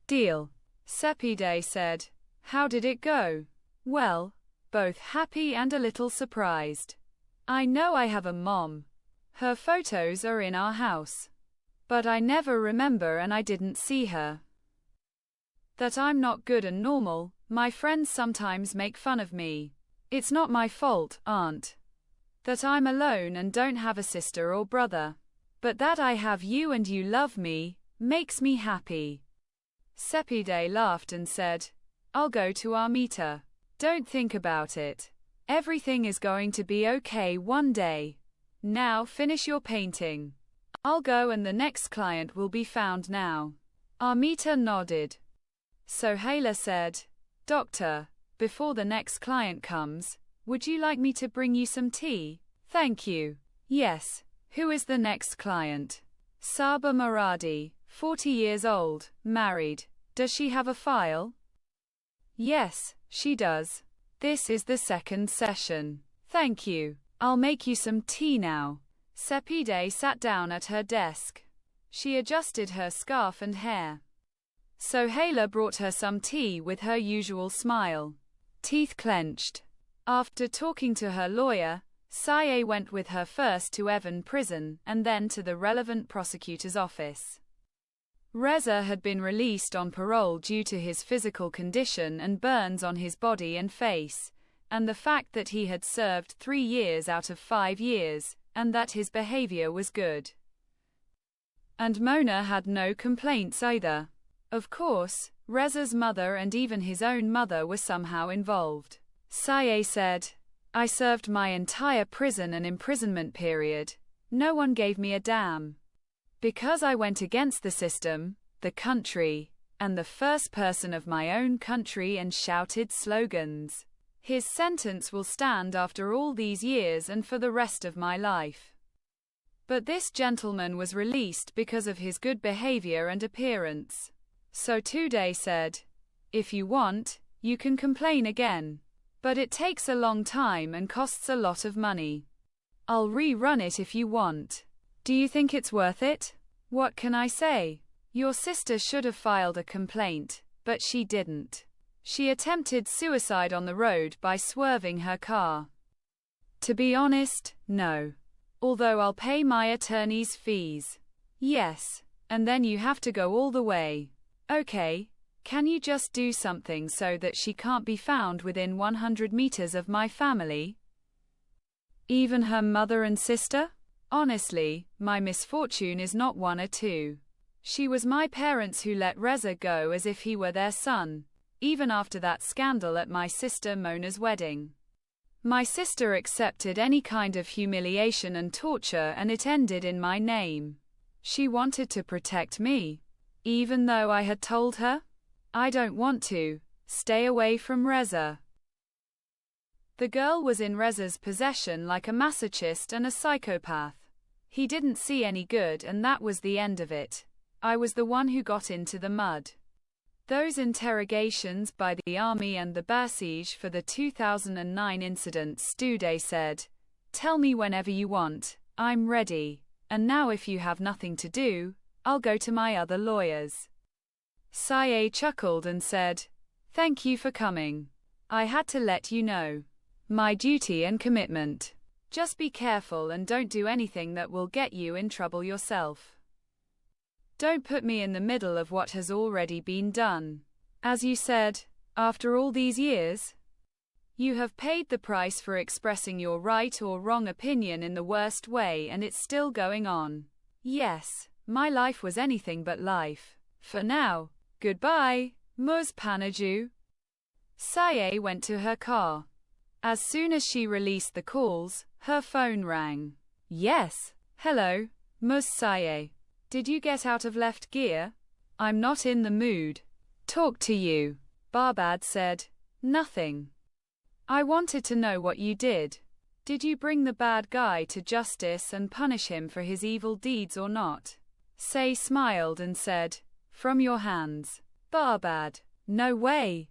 Deal. Sepide said. How did it go? Well, both happy and a little surprised. I know I have a mom. Her photos are in our house. But I never remember and I didn't see her. That I'm not good and normal, my friends sometimes make fun of me. It's not my fault, aunt. That I'm alone and don't have a sister or brother. But that I have you and you love me, makes me happy. Sepide laughed and said, I'll go to our meter. Don't think about it. Everything is going to be okay one day. Now finish your painting. I'll go and the next client will be found now. Armita nodded. Sohaila said, Doctor, before the next client comes, would you like me to bring you some tea? Thank you. Yes. Who is the next client? Saba Maradi, 40 years old, married. Does she have a file? Yes, she does. This is the second session. Thank you. I'll make you some tea now. Sepide sat down at her desk. She adjusted her scarf and hair. Sohaila brought her some tea with her usual smile. Teeth clenched. After talking to her lawyer, Saye went with her first to Evan prison and then to the relevant prosecutor's office. Reza had been released on parole due to his physical condition and burns on his body and face, and the fact that he had served 3 years out of 5 years, and that his behavior was good. And Mona had no complaints either. Of course, Reza's mother and even his own mother were somehow involved. Saye said, I served my entire prison and imprisonment period. No one gave me a damn. Because I went against the system, the country, and the first person of my own country and shouted slogans. His sentence will stand after all these years and for the rest of my life. But this gentleman was released because of his good behavior and appearance. So Today said, if you want, you can complain again. But it takes a long time and costs a lot of money. I'll rerun it if you want. Do you think it's worth it? What can I say? Your sister should have filed a complaint, but she didn't. She attempted suicide on the road by swerving her car. To be honest, no. Although I'll pay my attorney's fees. Yes, and then you have to go all the way. Okay, can you just do something so that she can't be found within 100 meters of my family? Even her mother and sister? Honestly, my misfortune is not 1 or 2. She was my parents who let Reza go as if he were their son, even after that scandal at my sister Mona's wedding. My sister accepted any kind of humiliation and torture and it ended in my name. She wanted to protect me. Even though I had told her, I don't want to, stay away from Reza. The girl was in Reza's possession like a masochist and a psychopath. He didn't see any good and that was the end of it. I was the one who got into the mud. Those interrogations by the army and the Basij for the 2009 incident, Stude said, tell me whenever you want, I'm ready, and now if you have nothing to do, I'll go to my other lawyers. Saye chuckled and said, thank you for coming. I had to let you know. My duty and commitment. Just be careful and don't do anything that will get you in trouble yourself. Don't put me in the middle of what has already been done. As you said, after all these years, you have paid the price for expressing your right or wrong opinion in the worst way and it's still going on. Yes, my life was anything but life. For now, goodbye, Muz Panaju. Saye went to her car. As soon as she released the calls, her phone rang. Yes. Hello, Muz Saye. Did you get out of left gear? I'm not in the mood. Talk to you. Barbad said. Nothing. I wanted to know what you did. Did you bring the bad guy to justice and punish him for his evil deeds or not? Say smiled and said, from your hands. Barbad. No way.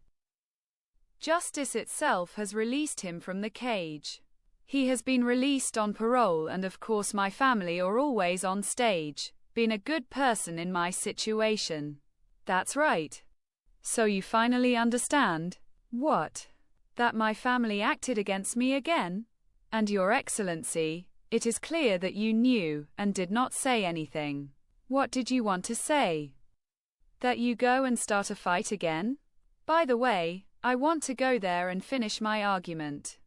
Justice itself has released him from the cage. He has been released on parole and of course my family are always on stage. Been a good person in my situation. That's right. So you finally understand? What? That my family acted against me again? And Your Excellency, it is clear that you knew, and did not say anything. What did you want to say? That you go and start a fight again? By the way, I want to go there and finish my argument.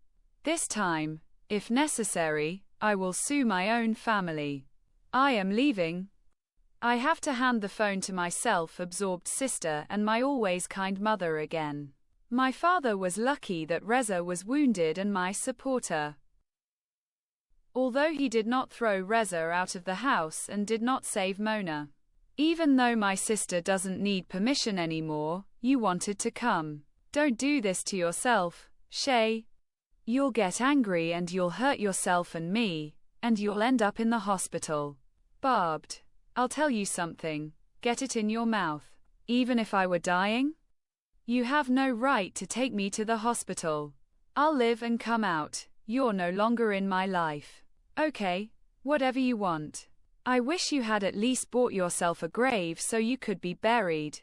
This time, if necessary, I will sue my own family. I am leaving. I have to hand the phone to my self-absorbed sister and my always kind mother again. My father was lucky that Reza was wounded and my supporter. Although he did not throw Reza out of the house and did not save Mona. Even though my sister doesn't need permission anymore, you wanted to come. Don't do this to yourself, Shay. You'll get angry and you'll hurt yourself and me, and you'll end up in the hospital. Barbed. I'll tell you something, get it in your mouth. Even if I were dying? You have no right to take me to the hospital. I'll live and come out, you're no longer in my life. Okay, whatever you want. I wish you had at least bought yourself a grave so you could be buried.